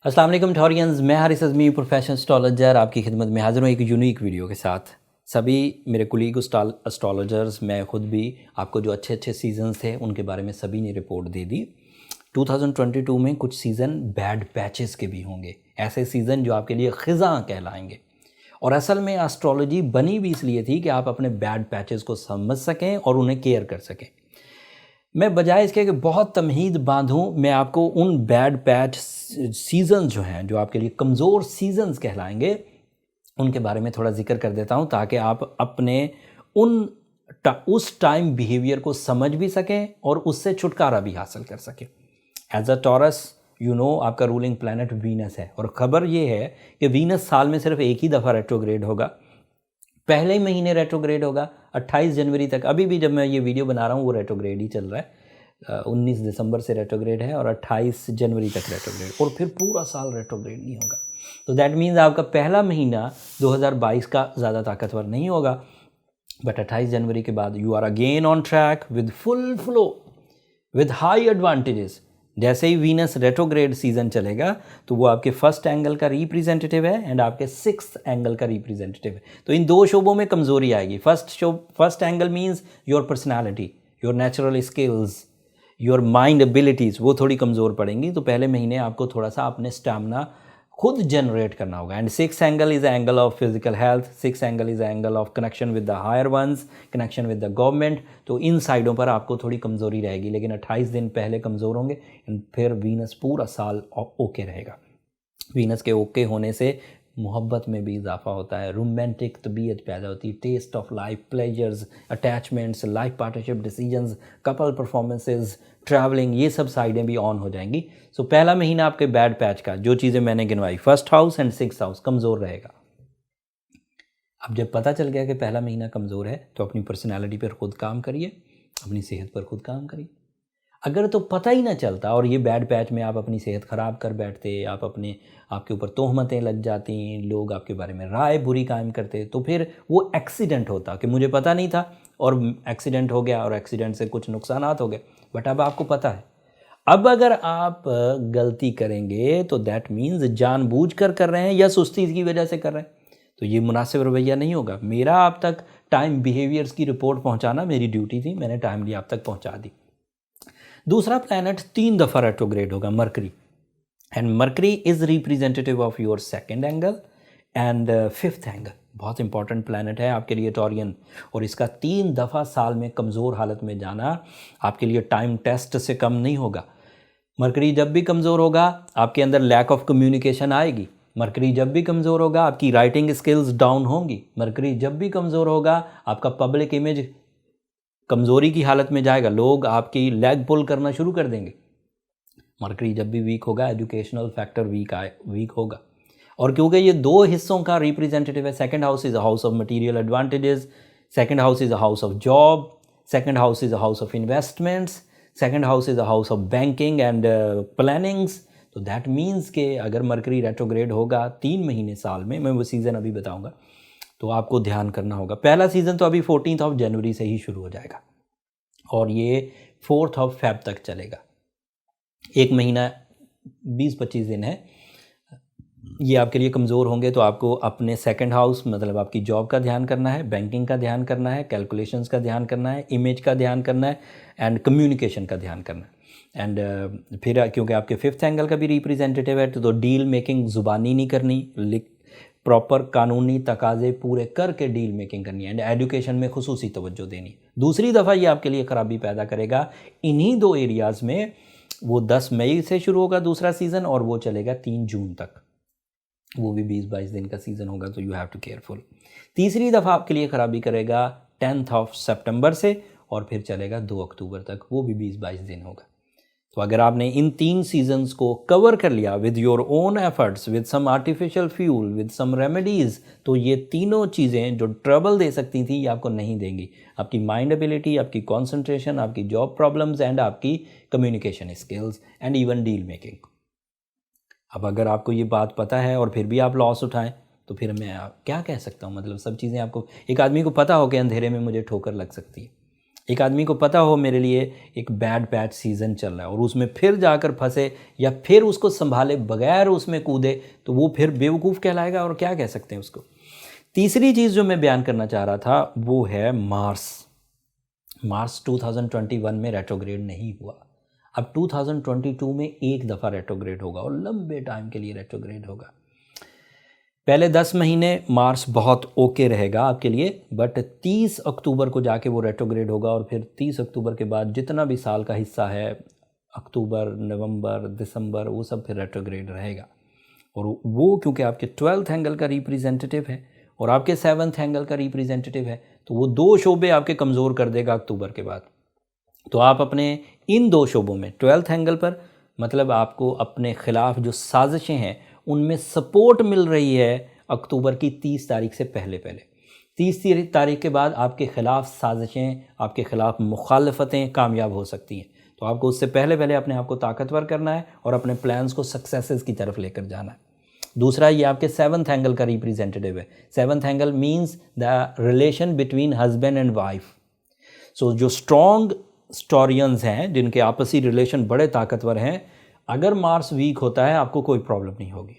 अस्सलाम वालेकुम ठॉरियंस, मैं हारिस अज़मी प्रोफेशनल एस्ट्रोलॉजर आपकी खिदमत में हाज़िर हूँ एक यूनिक वीडियो के साथ। सभी मेरे कुलीग एस्ट्रोलॉजर्स, मैं ख़ुद भी आपको जो अच्छे अच्छे सीजन्स थे उनके बारे में सभी ने रिपोर्ट दे दी। 2022 में कुछ सीज़न बैड पैचेस के भी होंगे, ऐसे सीज़न जो आपके लिए ख़िज़ा कहलाएंगे। और असल में एस्ट्रोलॉजी बनी भी इसलिए थी कि आप अपने बैड पैचेस को समझ सकें और उन्हें केयर कर सकें। मैं बजाय इसके कि बहुत तमहीद बांधूं, मैं आपको उन बैड पैच सीज़न जो हैं, जो आपके लिए कमज़ोर सीज़न्स कहलाएंगे, उनके बारे में थोड़ा जिक्र कर देता हूं ताकि आप अपने उस टाइम बिहेवियर को समझ भी सकें और उससे छुटकारा भी हासिल कर सकें। एज अ टॉरस आपका रूलिंग प्लैनेट वीनस है, और ख़बर ये है कि वीनस साल में सिर्फ एक ही दफ़ा रेट्रोग्रेड होगा। पहले ही महीने रेट्रोग्रेड होगा 28 जनवरी तक। अभी भी जब मैं ये वीडियो बना रहा हूँ वो रेट्रोग्रेड ही चल रहा है। 19 दिसंबर से रेट्रोग्रेड है और 28 जनवरी तक रेट्रोग्रेड, और फिर पूरा साल रेट्रोग्रेड नहीं होगा। तो दैट मीन्स आपका पहला महीना 2022 का ज़्यादा ताकतवर नहीं होगा, बट 28 जनवरी के बाद you are again on track with full flow with high advantages. जैसे ही वीनस रेट्रोग्रेड सीजन चलेगा तो वो आपके फर्स्ट एंगल का रिप्रेजेंटेटिव है एंड आपके सिक्स्थ एंगल का रिप्रेजेंटेटिव है। तो इन दो शोबों में कमजोरी आएगी। First angle means your personality, your natural skills, your mind abilities, वो थोड़ी कमज़ोर पड़ेंगी। तो पहले महीने आपको थोड़ा सा अपने स्टैमिना खुद जनरेट करना होगा। And six angle is angle of physical health, six angle is angle of connection with the higher ones, connection with the government. तो इन साइडों पर आपको थोड़ी कमज़ोरी रहेगी, लेकिन 28 दिन पहले कमज़ोर होंगे एंड फिर वीनस पूरा साल ओके रहेगा। वीनस के ओके होने से मोहब्बत में भी इजाफा होता है, रोमांटिक तबीयत पैदा होती है, taste of life, pleasures, attachments, life partnership decisions, couple performances, travelling, ये सब साइडें भी ऑन हो जाएंगी। सो पहला महीना आपके बैड पैच का, जो चीज़ें मैंने गिनवाई, first house and sixth house कमज़ोर रहेगा। अब जब पता चल गया कि पहला महीना कमज़ोर है तो अपनी पर्सनैलिटी पर खुद काम करिए, अपनी सेहत पर खुद काम करिए। अगर तो पता ही ना चलता और ये बैड पैच में आप अपनी सेहत ख़राब कर बैठते, आपके ऊपर तोहमतें लग जाती, लोग आपके बारे में राय बुरी कायम करते, तो फिर वो एक्सीडेंट होता कि मुझे पता नहीं था और एक्सीडेंट हो गया और एक्सीडेंट से कुछ नुकसानात हो गए। बट अब आपको पता है। अब अगर आप गलती करेंगे तो दैट मीन्स जानबूझकर कर रहे हैं या सुस्ती की वजह से कर रहे हैं, तो ये मुनासिब रवैया नहीं होगा। मेरा आप तक टाइम बिहेवियर्स की रिपोर्ट पहुंचाना मेरी ड्यूटी थी, मैंने टाइमली आप तक पहुंचा दी। दूसरा प्लैनेट 3 दफ़ा रेट्रोग्रेड होगा, mercury, and mercury is representative of your second angle and fifth angle. बहुत इंपॉर्टेंट प्लैनेट है आपके लिए टॉरियन, और इसका 3 दफ़ा साल में कमज़ोर हालत में जाना आपके लिए टाइम टेस्ट से कम नहीं होगा। मरकरी जब भी कमज़ोर होगा आपके अंदर लैक ऑफ कम्युनिकेशन आएगी। मरकरी जब भी कमज़ोर होगा आपकी राइटिंग स्किल्स डाउन होंगी। मरकरी जब भी कमज़ोर होगा आपका पब्लिक इमेज कमज़ोरी की हालत में जाएगा, लोग आपकी लेग पुल करना शुरू कर देंगे। मरकरी जब भी वीक होगा एजुकेशनल फैक्टर वीक होगा। और क्योंकि ये दो हिस्सों का रिप्रेजेंटेटिव है, second house is a house of material advantages, second house is a house of job, second house is a house of investments, second house is a house of banking and plannings. तो that means के अगर mercury retrograde होगा 3 महीने साल में, मैं वो season अभी बताऊंगा, तो आपको ध्यान करना होगा। पहला सीज़न तो अभी 14 जनवरी से ही शुरू हो जाएगा और ये 4 फेब तक चलेगा। एक महीना 20-25 दिन है। ये आपके लिए कमज़ोर होंगे तो आपको अपने सेकंड हाउस, मतलब आपकी जॉब का ध्यान करना है, बैंकिंग का ध्यान करना है, कैलकुलेशंस का ध्यान करना है, इमेज का ध्यान करना है एंड कम्युनिकेशन का ध्यान करना है। एंड फिर क्योंकि आपके फिफ्थ एंगल का भी रिप्रेजेंटेटिव है तो डील मेकिंग ज़ुबानी नहीं करनी, प्रॉपर कानूनी तकाजे पूरे करके डील मेकिंग करनी है एंड एजुकेशन में खुसूसी तवज्जो देनी। दूसरी दफ़ा ये आपके लिए ख़राबी पैदा करेगा इन्हीं 2 एरियाज़ में। वो 10 मई से शुरू होगा दूसरा सीज़न और वो चलेगा 3 जून तक, वो भी 20-22 दिन का सीज़न होगा, तो यू हैव टू केयरफुल। तीसरी दफ़ा आपके लिए ख़राबी करेगा 10 सितंबर से और फिर चलेगा 2 अक्टूबर तक, वो भी 20-22 दिन होगा। तो अगर आपने इन 3 सीजन्स को कवर कर लिया with your own efforts, with some artificial fuel, with some remedies, तो ये तीनों चीज़ें जो ट्रबल दे सकती थी ये आपको नहीं देंगी। आपकी माइंड एबिलिटी, आपकी कंसंट्रेशन, आपकी जॉब प्रॉब्लम्स एंड आपकी communication skills and even deal making. अब अगर आपको ये बात पता है और फिर भी आप लॉस उठाएं तो फिर मैं क्या कह सकता हूँ। मतलब सब चीज़ें आपको, एक आदमी को पता हो कि अंधेरे में मुझे ठोकर लग सकती है, एक आदमी को पता हो मेरे लिए एक बैड पैच सीज़न चल रहा है और उसमें फिर जाकर फंसे या फिर उसको संभाले बगैर उसमें कूदे तो वो फिर बेवकूफ़ कहलाएगा, और क्या कह सकते हैं उसको। तीसरी चीज़ जो मैं बयान करना चाह रहा था वो है मार्स। मार्स 2021 में रेट्रोग्रेड नहीं हुआ, अब 2022 में एक दफ़ा रेट्रोग्रेड होगा और लंबे टाइम के लिए रेट्रोग्रेड होगा। पहले 10 महीने मार्स बहुत ओके रहेगा आपके लिए, बट 30 अक्टूबर को जाके वो रेट्रोग्रेड होगा और फिर 30 अक्टूबर के बाद जितना भी साल का हिस्सा है, अक्टूबर, नवंबर, दिसंबर, वो सब फिर रेट्रोग्रेड रहेगा। और वो क्योंकि आपके 12th एंगल का रिप्रेजेंटेटिव है और आपके 7th एंगल का रिप्रेजेंटेटिव है, तो वो दो शोबे आपके कमज़ोर कर देगा अक्टूबर के बाद। तो आप अपने इन दो शोबों में 12th एंगल पर, मतलब आपको अपने ख़िलाफ़ जो साजिशें हैं उनमें सपोर्ट मिल रही है अक्टूबर की 30 तारीख से पहले 30 तारीख के बाद आपके ख़िलाफ़ साजिशें, आपके ख़िलाफ़ मुखालफतें कामयाब हो सकती हैं। तो आपको उससे पहले अपने आप को ताकतवर करना है और अपने प्लान्स को सक्सेसेस की तरफ लेकर जाना है। दूसरा, ये आपके 7th एंगल का रिप्रेजेंटेटिव है। 7th angle means the relation between husband and wife. So जो स्ट्रॉन्ग स्टोरियंस हैं, जिनके आपसी रिलेशन बड़े ताकतवर हैं, अगर मार्स वीक होता है आपको कोई प्रॉब्लम नहीं होगी।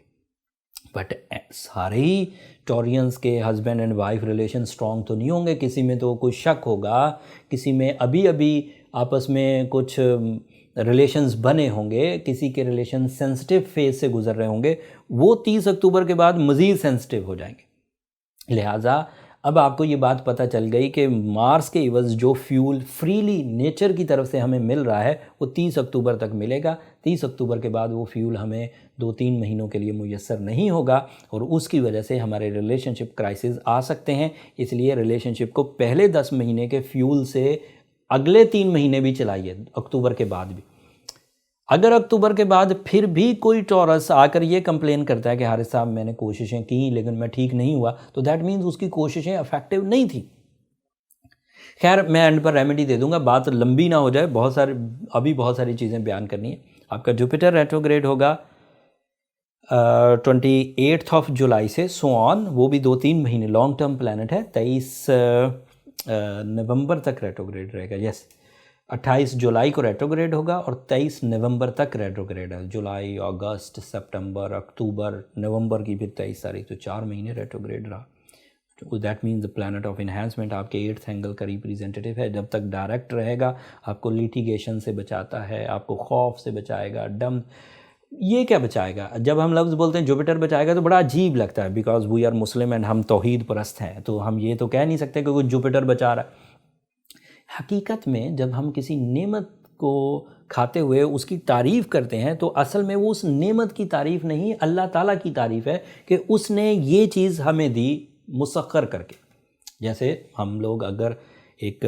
बट सारे ही टॉरियंस के husband and wife relation strong तो नहीं होंगे, किसी में तो कोई शक होगा, किसी में अभी अभी आपस में कुछ रिलेशंस बने होंगे, किसी के रिलेशन सेंसिटिव फेज से गुजर रहे होंगे, वो 30 अक्टूबर के बाद मज़ीद सेंसिटिव हो जाएंगे। लिहाजा अब आपको ये बात पता चल गई कि मार्स के इवज़ जो फ्यूल फ्रीली नेचर की तरफ से हमें मिल रहा है वो 30 अक्टूबर तक मिलेगा। 30 अक्टूबर के बाद वो फ्यूल हमें 2-3 महीनों के लिए मुयस्सर नहीं होगा और उसकी वजह से हमारे रिलेशनशिप क्राइसिस आ सकते हैं। इसलिए रिलेशनशिप को पहले 10 महीने के फ्यूल से अगले 3 महीने भी चलाइए, अक्टूबर के बाद भी। अगर अक्टूबर के बाद फिर भी कोई टॉरस आकर ये कंप्लेन करता है कि हारिस साहब मैंने कोशिशें की लेकिन मैं ठीक नहीं हुआ, तो दैट मीन्स उसकी कोशिशें इफेक्टिव नहीं थी। खैर, मैं एंड पर रेमेडी दे दूंगा, बात लंबी ना हो जाए, बहुत सारी चीज़ें बयान करनी है। आपका जुपिटर रेट्रोग्रेड होगा 28 जुलाई से सो ऑन, वो भी 2-3 महीने, लॉन्ग टर्म प्लैनेट है। 23 नवंबर तक रेट्रोग्रेड रहेगा। यस, 28 जुलाई को रेट्रोग्रेड होगा और 23 नवंबर तक रेट्रोग्रेड है। जुलाई, अगस्त, सितंबर, अक्टूबर, नवंबर की फिर 23 तारीख, तो 4 महीने रेट्रोग्रेड रहा। तो that means the planet of enhancement आपके 8th एंगल का रिप्रेजेंटेटिव है। जब तक डायरेक्ट रहेगा आपको लिटिगेशन से बचाता है, आपको खौफ से बचाएगा, डम, ये क्या बचाएगा। जब हम लफ्ज़ बोलते हैं जुपिटर बचाएगा तो बड़ा अजीब लगता है, because we are Muslim and हम तौहीद परस्त हैं, तो हम ये तो कह नहीं सकते कि कोई जुपिटर बचा रहा है। हकीकत में जब हम किसी नेमत को खाते हुए उसकी तारीफ़ करते हैं तो असल में वो उस नेमत की तारीफ़ नहीं, अल्लाह ताला की तारीफ़ है कि उसने ये चीज़ हमें दी मुसख्खर करके। जैसे हम लोग अगर एक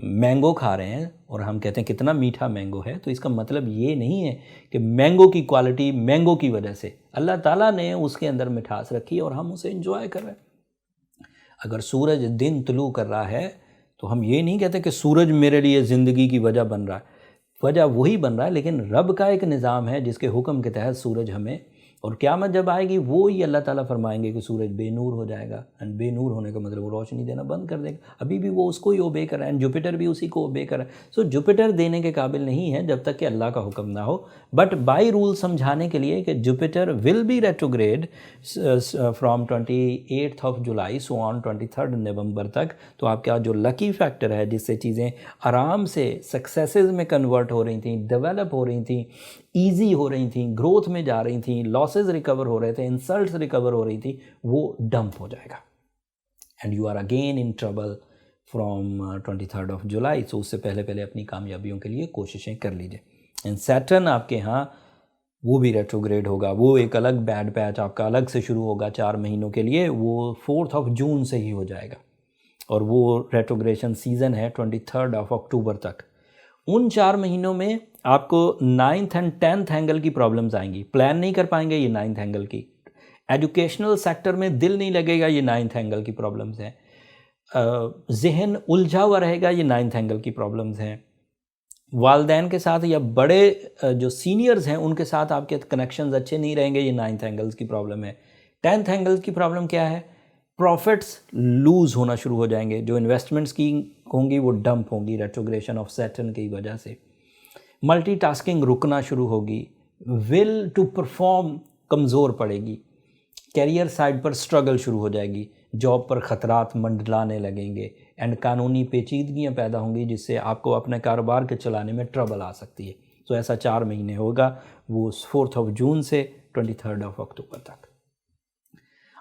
मैंगो खा रहे हैं और हम कहते हैं कितना मीठा मैंगो है, तो इसका मतलब ये नहीं है कि मैंगो की क्वालिटी मैंगो की वजह से, अल्लाह ताला ने उसके अंदर मिठास रखी और हम उसे एंजॉय कर रहे हैं। अगर सूरज दिन तुलू कर रहा है तो हम ये नहीं कहते कि सूरज मेरे लिए ज़िंदगी की वजह बन रहा है, वजह वही बन रहा है, लेकिन रब का एक निज़ाम है जिसके हुक्म के तहत सूरज हमें, और क़यामत जब आएगी वो ही अल्लाह ताला फरमाएंगे कि सूरज बेनूर हो जाएगा। एंड बेनूर होने का मतलब वो रोशनी देना बंद कर देगा। अभी भी वो उसको ही ओबे कर रहा है, एंड जुपिटर भी उसी को ओबे कर रहा है। सो जुपिटर देने के काबिल नहीं है जब तक कि अल्लाह का हुक्म ना हो। बट बाई रूल समझाने के लिए कि Jupiter will be retrograde from 28 July so on 23 नवंबर तक। तो आपका जो लकी फैक्टर है जिससे चीज़ें आराम से सक्सेसेस में कन्वर्ट हो रही थी, डेवलप हो रही थी, ईजी हो रही थी, ग्रोथ में जा रही थी, लॉसेस रिकवर हो रहे थे, इंसल्ट्स रिकवर हो रही थी, वो डंप हो जाएगा and you are again in trouble from 23 July. So उससे पहले अपनी कामयाबियों के लिए कोशिशें कर लीजिए। एंड सैटर्न आपके यहाँ वो भी रेट्रोग्रेड होगा, वो एक अलग बैड पैच आपका अलग से शुरू होगा 4 महीनों के लिए, वो 4 जून से ही हो जाएगा और वो रेट्रोग्रेशन सीज़न है 23 अक्टूबर तक। उन 4 महीनों में आपको 9th एंड 10th एंगल की प्रॉब्लम्स आएंगी, प्लान नहीं कर पाएंगे ये 9th एंगल की, एजुकेशनल सेक्टर में दिल नहीं लगेगा, ये 9th एंगल की प्रॉब्लम्स हैं, जहन उलझा हुआ रहेगा, ये 9th एंगल की प्रॉब्लम्स हैं, वालदैन के साथ या बड़े जो सीनियर्स हैं उनके साथ आपके कनेक्शंस अच्छे नहीं रहेंगे, ये 9th एंगल्स की प्रॉब्लम है। 10th एंगल्स की प्रॉब्लम क्या है, प्रॉफिट्स लूज़ होना शुरू हो जाएंगे, जो इन्वेस्टमेंट्स की होंगी वो डंप होंगी रेट्रोग्रेशन ऑफ सैटर्न की वजह से। मल्टीटास्किंग रुकना शुरू होगी, विल टू परफॉर्म कमज़ोर पड़ेगी, कैरियर साइड पर स्ट्रगल शुरू हो जाएगी, जॉब पर ख़तरात मंडलाने लगेंगे एंड कानूनी पेचीदगियाँ पैदा होंगी जिससे आपको अपने कारोबार के चलाने में ट्रबल आ सकती है। तो ऐसा 4 महीने होगा, वो 4 जून से 23 अक्टूबर तक।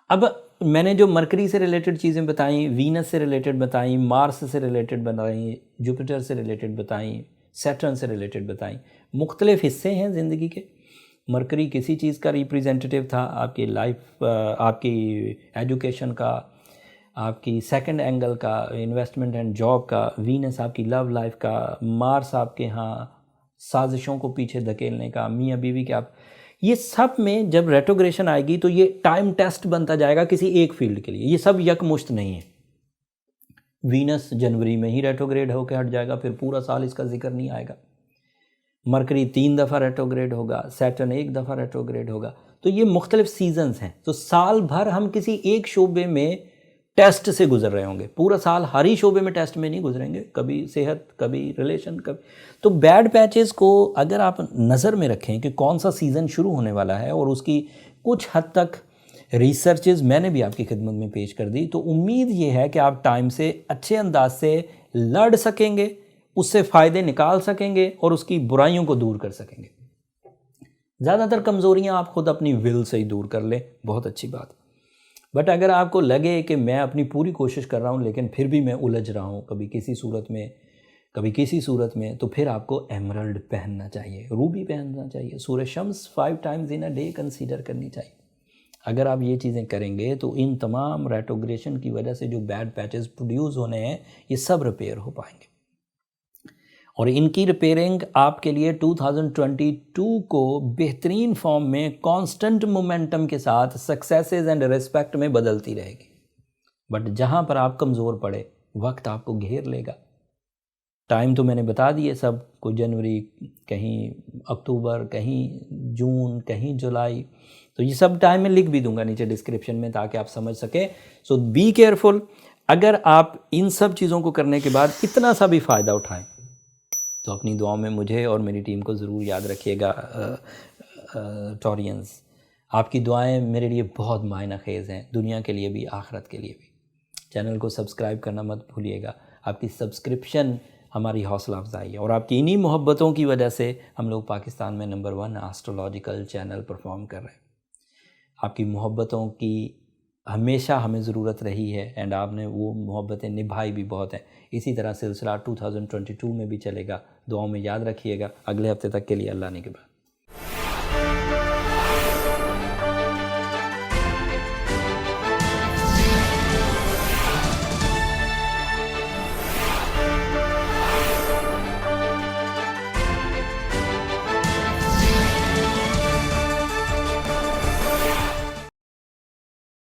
अब मैंने जो मरकरी से रिलेटेड चीज़ें बताई, वीनस से रिलेटेड बताई, मार्स से रिलेटेड बताई, जुपिटर से रिलेटेड बताई, सैटर्न से रिलेटेड बताई, मुख्तलिफ हिस्से हैं ज़िंदगी के। मरकरी किसी चीज़ का रिप्रेजेंटेटिव था, आपकी लाइफ, आपकी एजुकेशन का, आपकी सेकंड एंगल का, इन्वेस्टमेंट एंड जॉब का, वीनस आपकी लव लाइफ का, मार्स आपके यहाँ साजिशों को पीछे धकेलने का, मियाँ बीवी के आप, ये सब में जब रेट्रोग्रेशन आएगी तो ये टाइम टेस्ट बनता जाएगा किसी एक फील्ड के लिए। ये सब यकमुश्त नहीं है। वीनस जनवरी में ही रेट्रोग्रेड होकर हट जाएगा, फिर पूरा साल इसका जिक्र नहीं आएगा। मरकरी 3 दफ़ा रेट्रोग्रेड होगा, सैटर्न 1 दफ़ा रेट्रोग्रेड होगा। तो ये मुख्तलिफ सीजन्स हैं। तो साल भर हम किसी एक शोबे में टेस्ट से गुजर रहे होंगे, पूरा साल हर ही शोबे में टेस्ट में नहीं गुजरेंगे, कभी सेहत, कभी रिलेशन, कभी। तो बैड पैचेस को अगर आप नज़र में रखें कि कौन सा सीज़न शुरू होने वाला है और उसकी कुछ हद तक रिसर्चेस मैंने भी आपकी खिदमत में पेश कर दी, तो उम्मीद ये है कि आप टाइम से अच्छे अंदाज से लड़ सकेंगे, उससे फ़ायदे निकाल सकेंगे और उसकी बुराइयों को दूर कर सकेंगे। ज़्यादातर कमज़ोरियाँ आप ख़ुद अपनी विल से ही दूर कर लें, बहुत अच्छी बात। बट अगर आपको लगे कि मैं अपनी पूरी कोशिश कर रहा हूँ लेकिन फिर भी मैं उलझ रहा हूँ कभी किसी सूरत में, कभी किसी सूरत में, तो फिर आपको एमरल्ड पहनना चाहिए, रूबी पहनना चाहिए, सूरज शम्स 5 times in a day consider करनी चाहिए। अगर आप ये चीज़ें करेंगे तो इन तमाम रेट्रोग्रेशन की वजह से जो बैड पैचेस प्रोड्यूस होने हैं ये सब रिपेयर हो पाएंगे। और इनकी रिपेयरिंग आपके लिए 2022 को बेहतरीन फॉर्म में कांस्टेंट मोमेंटम के साथ सक्सेसेस एंड रिस्पेक्ट में बदलती रहेगी। बट जहाँ पर आप कमज़ोर पड़े, वक्त आपको घेर लेगा। टाइम तो मैंने बता दिए सब, कोई जनवरी, कहीं अक्टूबर, कहीं जून, कहीं जुलाई, तो ये सब टाइम मैं लिख भी दूंगा नीचे डिस्क्रिप्शन में ताकि आप समझ सकें। सो बी केयरफुल। अगर आप इन सब चीज़ों को करने के बाद इतना सा भी फ़ायदा उठाएं तो अपनी दुआओं में मुझे और मेरी टीम को ज़रूर याद रखिएगा। टॉरियंस, आपकी दुआएं मेरे लिए बहुत मायना खेज़ हैं, दुनिया के लिए भी, आखिरत के लिए भी। चैनल को सब्सक्राइब करना मत भूलिएगा। आपकी सब्सक्रिप्शन हमारी हौसला अफजाई है और आपकी इन्हीं मोहब्बतों की वजह से हम लोग पाकिस्तान में नंबर 1 एस्ट्रोलॉजिकल चैनल परफॉर्म कर रहे हैं। आपकी मोहब्बतों की हमेशा हमें ज़रूरत रही है एंड आपने वो मोहब्बतें निभाई भी बहुत हैं। इसी तरह सिलसिला 2022 में भी चलेगा। दुआओं में याद रखिएगा। अगले हफ्ते तक के लिए अल्लाह ने के बाद।